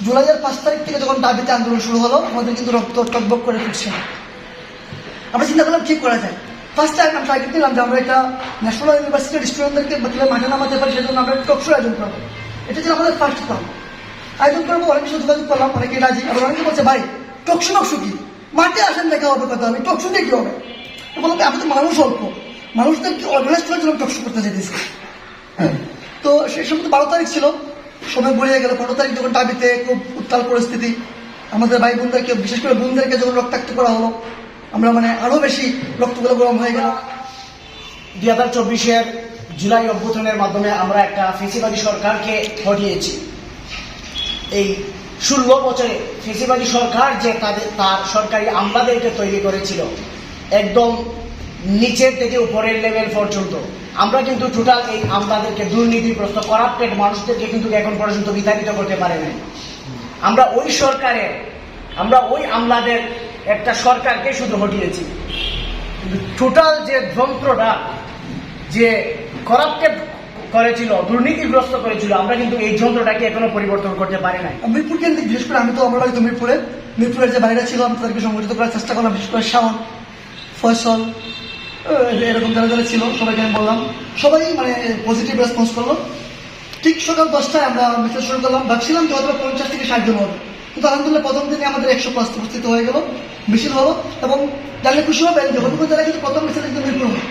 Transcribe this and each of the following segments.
জুলাইয়ের 5 তারিখ থেকে যখন দাবিতে আন্দোলন শুরু হলো, আমাদের কিন্তু রক্ত টকবক করে ফুটছে। আমরা চিন্তা করলাম কি করা যায়। ফার্স্ট টাইম আমরা টার্গেট নিলাম যে আমরা একটা ন্যাশনাল ইউনিভার্সিটির স্টুডেন্টদেরকে মাঠে নামাতে পারি, সেজন্য আমরা টক শো আয়োজন করবো। এটা ছিল আমাদের ফার্স্ট প্ল্যান। আয়োজন করবো, অনেক কিছু যোগাযোগ করলাম, অনেকে রাজি। আবার অনেকে বলছে ভাই টকশো কি, মাঠে আসেন দেখা হবে, কথা হবে, টকশো দিয়ে কি হবে। বললাম আমাদের মানুষ অল্প, মানুষদেরকে অর্গানাইজ করার জন্য টকশো করতে যেতেছি। তো সেই সময় 12 তারিখ ছিল, সময় গড়িয়ে গেল। 15 তারিখ যখন দাবিতে খুব উত্তাল পরিস্থিতি, আমাদের ভাই বোনদেরকে, বিশেষ করে বোনদেরকে যখন রক্তাক্ত করা হলো, আমরা আরো বেশি রক্তগুলো গরম হয়ে গেল। 2024-এর জুলাই অভ্যুত্থানের মাধ্যমে আমরা একটা ফেসিবাদী সরকারকে হটিয়েছি। এই 16 বছরে ফেসিবাদী সরকার যে তার সরকারি আমলাদেরকে তৈরি করেছিল, একদম নিচের থেকে উপরের লেভেল পর্যন্ত, আমরা কিন্তু টোটাল এই আমলাদেরকে, দুর্নীতিগ্রস্ত করাপ্টেড মানুষদেরকে কিন্তু এখন পর্যন্ত বিতাড়িত করতে পারে নাই। আমরা ওই আমলাদের একটা সরকারকে শুধু হটিয়েছি। টোটাল যে যন্ত্রটা যে করাপ্টেড করেছিল, দুর্নীতিগ্রস্ত করেছিল, আমরা কিন্তু এই যন্ত্রটাকে এখনো পরিবর্তন করতে পারি নাই। মিরপুর কেন্দ্রিক, বিশেষ করে আমি তো আমার বাড়ি তো মিরপুরের যে বাইরে ছিল, আমি তাদেরকে সংগঠিত করার চেষ্টা করলাম। বিশেষ করে শাওন, ফয়সল, এরকম যারা যারা ছিল সবাইকে আমি বললাম, সবাই পজিটিভ রেসপন্স করলো। ঠিক সকাল 10টায় আমরা মিছিল শুরু করলাম। ভাবছিলাম যে হয়তো 50 থেকে 60 জন হবে, কিন্তু আলহামদুলিল্লাহ প্রথম দিনে আমাদের 100+ উপস্থিত হয়ে গেল, মিছিল হলো। এবং জানলে খুশি হবেন যে হবিগঞ্জ জেলা কিন্তু প্রথম মিছিল কিন্তু মিরপুর হয়।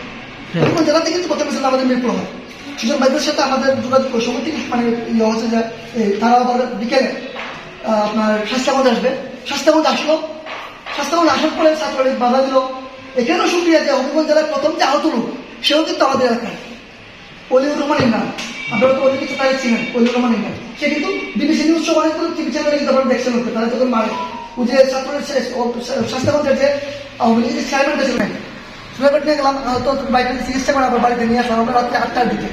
হবিগঞ্জ জেলাতে কিন্তু প্রথম মিছিল আমাদের মিরপুর হয়। সুজন ভাইদের সাথে আমাদের যোগাযোগ সময় থেকে হচ্ছে যে তারা আবার বিকেলে আপনার স্বাস্থ্যগঞ্জ আসবে। স্বাস্থ্যগঞ্জ আসলো, স্বাস্থ্যগঞ্জ আসার পরে ছাত্রলীগ বাধা দিল। এখানেও সুক্রিয়া যে হবিগঞ্জ জেলার প্রথম যে আহত লোক, সেও কিন্তু আমাদের এলাকায় অলিউর রহমান ইমরান। আপনারা তো অনেক কিছু তাই ছিলেন, অলিউর রহমান ইমরান। সে কিন্তু বিবিসি নিউজ সহ অনেকগুলো টিভি চ্যানেলে কিন্তু আপনারা দেখছেন, তারা যখন মারে ওই যে ছাত্রের স্বাস্থ্যগঞ্জের যে আওয়ামী লীগের চেয়ারম্যানটা ছিলেন, সুনাইবাট নিয়ে গেলাম, তো বাইরে চিকিৎসা করে আবার বাড়িতে নিয়ে আসলাম আমরা রাত্রে 8টার দিকে।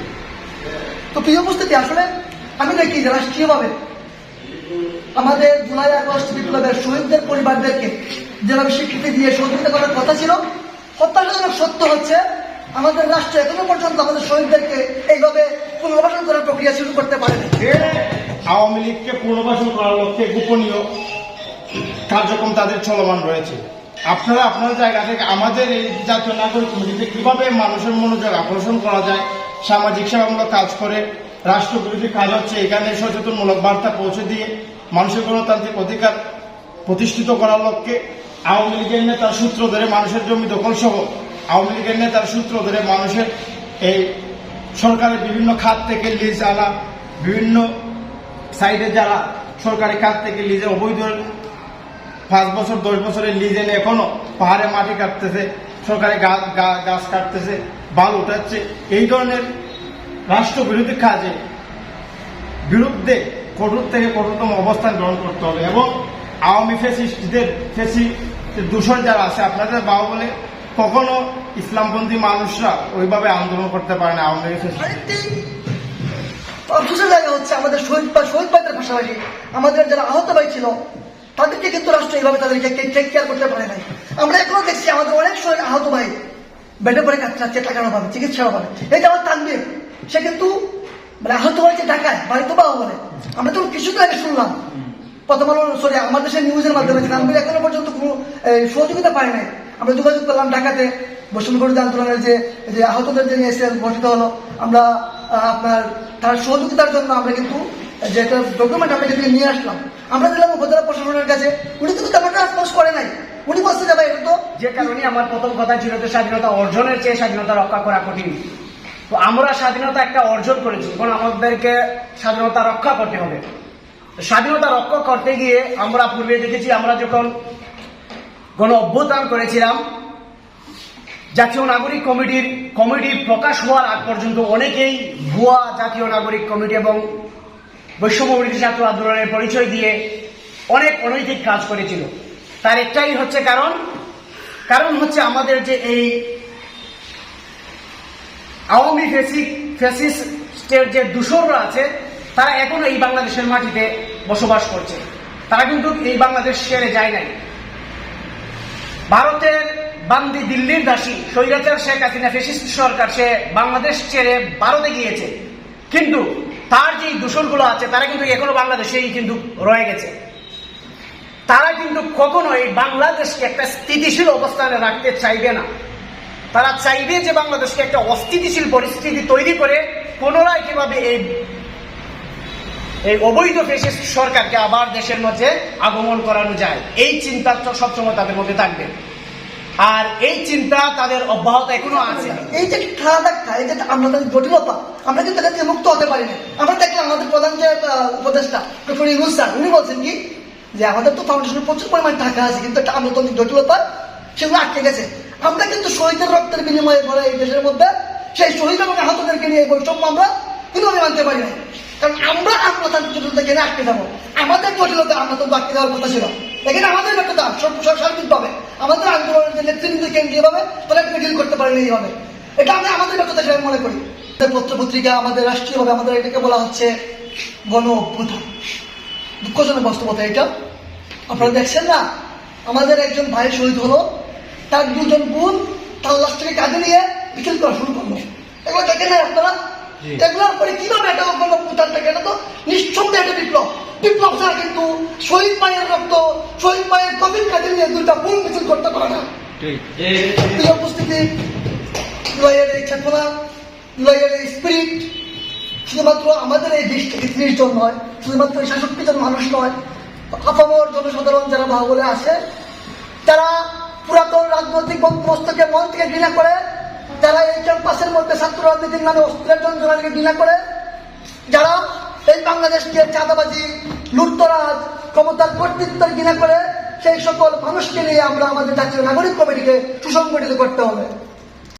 তো প্রিয় উপস্থিতি, আসলে আমি দেখি যে রাষ্ট্রীয়ভাবে আমাদের জুলাই আগস্ট বিপ্লবের শহীদদের পরিবারদেরকে যেভাবে স্বীকৃতি দিয়ে সহযোগিতা করার কথা ছিল, হত্যাজনক সত্য হচ্ছে আমাদের রাষ্ট্র এখনো পর্যন্ত আমাদের শহীদদেরকে এইভাবে পুনর্বাসন করার প্রক্রিয়া শুরু করতে পারেনি। আওয়ামী লীগকে পুনর্বাসন করার লক্ষ্যে গোপনীয় কার্যক্রম তাদের চলমান রয়েছে। আপনারা আপনার জায়গা থেকে আমাদের এই জাতীয় নাগরিক কমিটিতে কিভাবে মানুষের মনোযোগ আকর্ষণ করা যায়, সামাজিক সেবামূলক কাজ করে রাষ্ট্রবিরোধী কাজ হচ্ছে, এখানে সচেতনমূলক বার্তা পৌঁছে দিয়ে মানুষের গণতান্ত্রিক অধিকার প্রতিষ্ঠিত করার লক্ষ্যে আওয়ামী লীগের নেতার সূত্র ধরে মানুষের জমি দখল সহ আওয়ামী লীগের নেতার সূত্র ধরে মানুষের এই সরকারের বিভিন্ন খাত থেকে লিজ আনা, বিভিন্ন সাইডে যারা সরকারি খাত থেকে লিজে অবৈধ 5 বছর 10 বছরের লিজ এনে এখনো পাহাড়ে মাটি কাটতেছে, সরকারি গাছ কাটতেছে, বাল উঠাচ্ছে, এই ধরনের রাষ্ট্রবিরোধী কাজে বিরুদ্ধে কঠোর থেকে কঠোরতম অবস্থান গ্রহণ করতে হবে। এবং আওয়ামী ফ্যাসিস্টদের দূষণ যারা আছে, আপনাদের বাবা বলে কখনো ইসলামপন্থী মানুষরা ওইভাবে আন্দোলন করতে পারে না। আওয়ামী অফিসের জায়গা হচ্ছে আমাদের শহীদ ভাইদের পাশাপাশি আমাদের যারা আহত ভাই ছিল তাদেরকে কিন্তু রাষ্ট্র এইভাবে তাদেরকে টেক কেয়ার করতে পারে নাই। আমরা এখনো দেখছি আমাদের অনেক শহীদ আহত ভাই বেডে পড়ে কাটছে, টাকার অভাবে, চিকিৎসার অভাবে। এই যে আমার তানবীর, সে কিন্তু আহত হয়েছে ঢাকায়, বাড়িতে পাওয়া বলে। আমরা তো কিছুদিন আগে শুনলাম প্রথম আলো, আমাদের দেশের নিউজের মাধ্যমে তানবীর এখনো পর্যন্ত কোনো সহযোগিতা পায় নাই। আমরা যোগাযোগ করলাম ঢাকাতে, বৈষম্য বিরোধী আন্দোলনের যে আহতদের যে এসএল গঠিত হলো, আমরা আপনার তার সহযোগিতার জন্য আমরা কিন্তু যে একটা ডকুমেন্ট আমরা কিন্তু নিয়ে আসলাম। আমরা দিলাম উপজেলা প্রশাসনের কাছে, উনি কিন্তু তেমন রেসপন্স করে নাই। উনি বলতে যাবে এটা তো, যে কারণে আমার প্রথম কথা ছিল যে স্বাধীনতা অর্জনের চেয়ে স্বাধীনতা রক্ষা করা কঠিন। তো আমরা স্বাধীনতা একটা অর্জন করেছি, এখন আমাদেরকে স্বাধীনতা রক্ষা করতে হবে। স্বাধীনতা রক্ষা করতে গিয়ে আমরা পূর্বে দেখেছি, আমরা যখন গণ অভ্যুত্থান করেছিলাম, জাতীয় নাগরিক কমিটি প্রকাশ হওয়ার আগ পর্যন্ত অনেকেই ভুয়া জাতীয় নাগরিক কমিটি এবং বৈষম্য বিরোধী ছাত্র আন্দোলনের পরিচয় দিয়ে অনেক অনৈতিক কাজ করেছিল। তার একটাই হচ্ছে কারণ হচ্ছে আমাদের যে এই আওয়ামী ফ্যাসিস্টের যে দূষররা আছে, তারা এখনো এই বাংলাদেশের মাটিতে বসবাস করছে। তারা কিন্তু এই বাংলাদেশ ছেড়ে যায় নাই। ভারতের বান্দি, দিল্লির দাসী স্বৈরাচার শেখ হাসিনা ফ্যাসিস্ট সরকার, সে বাংলাদেশ ছেড়ে ভারতে গিয়েছে, কিন্তু তার যে দূষণগুলো আছে তারা কিন্তু এখনো বাংলাদেশেই কিন্তু রয়ে গেছে। তারা কিন্তু কখনো এই বাংলাদেশকে একটা স্থিতিশীল অবস্থানে রাখতে চাইবে না। তারা চাইবে যে বাংলাদেশকে একটা অস্থিতিশীল পরিস্থিতি তৈরি করে পুনরায় কিভাবে এই অবৈধ ফ্যাসিস্ট সরকারকে আবার দেশের মধ্যে আগমন করানো যায়, এই চিন্তা সবসময় তাদের মধ্যে থাকবে। আর এই চিন্তা তাদের অব্যাহত এখনো আছে। এই যে খেলা দেখা, এই যে আমাদের জটিলতা, আমরা কিন্তু এটা থেকে মুক্ত হতে পারি না। আমরা দেখলাম আমাদের প্রধান যে উপদেষ্টা ডক্টর ইউনূস স্যার, উনি বলছেন কি যে আমাদের তো ফাউন্ডেশনে প্রচুর পরিমাণ টাকা আছে, কিন্তু একটা আমলাতান্ত্রিক জটিলতা সেগুলো আটকে গেছে। আমরা কিন্তু শহীদের রক্তের বিনিময়ে ভরা এই দেশের মধ্যে সেই শহীদ এবং আহতদেরকে নিয়ে এই বৈষম্য আমরা কিভাবে মানতে পারি না, কারণ আমরা আমলাতান্ত্রিক জটিলতা কেন আটকে যাবো? আমাদের জটিলতা আমলাতন্ত্র আটকে দেওয়ার কথা ছিল। এখানে আমাদের ব্যর্থতা সার্বিকভাবে আমাদের আন্দোলনের যে নেতৃবৃন্দ কেন্দ্রীয়ভাবে তারা এটাকে ডিল করতে পারেনি এইভাবে। এটা আমি আমাদের ব্যর্থতা হিসেবে মনে করি। পত্র পত্রিকা আমাদের রাষ্ট্রীয়ভাবে আমাদের এটাকে বলা হচ্ছে গণ অভ্যুত্থান। দুঃখজনক বাস্তবতা এটা। আপনারা দেখছেন না, আমাদের একজন ভাই শহীদ হলো, তার দুজন বোন তার লাশটাকে কাঁধে নিয়ে মিছিল করা শুরু করলো। এগুলো দেখেন না আপনারা? এগুলোর পরে কিভাবে এটা গণ অভ্যুত্থানটাকে, এটা তো নিঃসন্দেহে এটা বিপ্লব। বিপ্লব ছাড়া কিন্তু শহীদ মায়ের রক্ত, শহীদ মায়ের কবির কাঁধে নিয়ে দুইটা বোন মিছিল করতে পারে না। এই উপস্থিতি, লয়ের এই চেতনা, লয়ের এই স্পিরিট শুধুমাত্র আমাদের এই 20-30 জন নয়, শুধুমাত্র এই 66 জন মানুষ নয়, আপামর জনসাধারণ যারা বাহুবলে আসে, যারা পুরাতন রাজনৈতিক বন্দোবস্তকে মন থেকে ঘৃণা করে, যারা এই ক্যাম্পাসের মধ্যে ছাত্র রাজনীতির নামে অস্ত্রের যন্ত্রণাকে ঘৃণা করে, যারা এই বাংলাদেশকে চাঁদাবাজি, লুটতরাজ, ক্ষমতার কর্তৃত্বের ঘৃণা করে, সেই সকল মানুষকে নিয়ে আমরা আমাদের জাতীয় নাগরিক কমিটিকে সুসংগঠিত করতে হবে।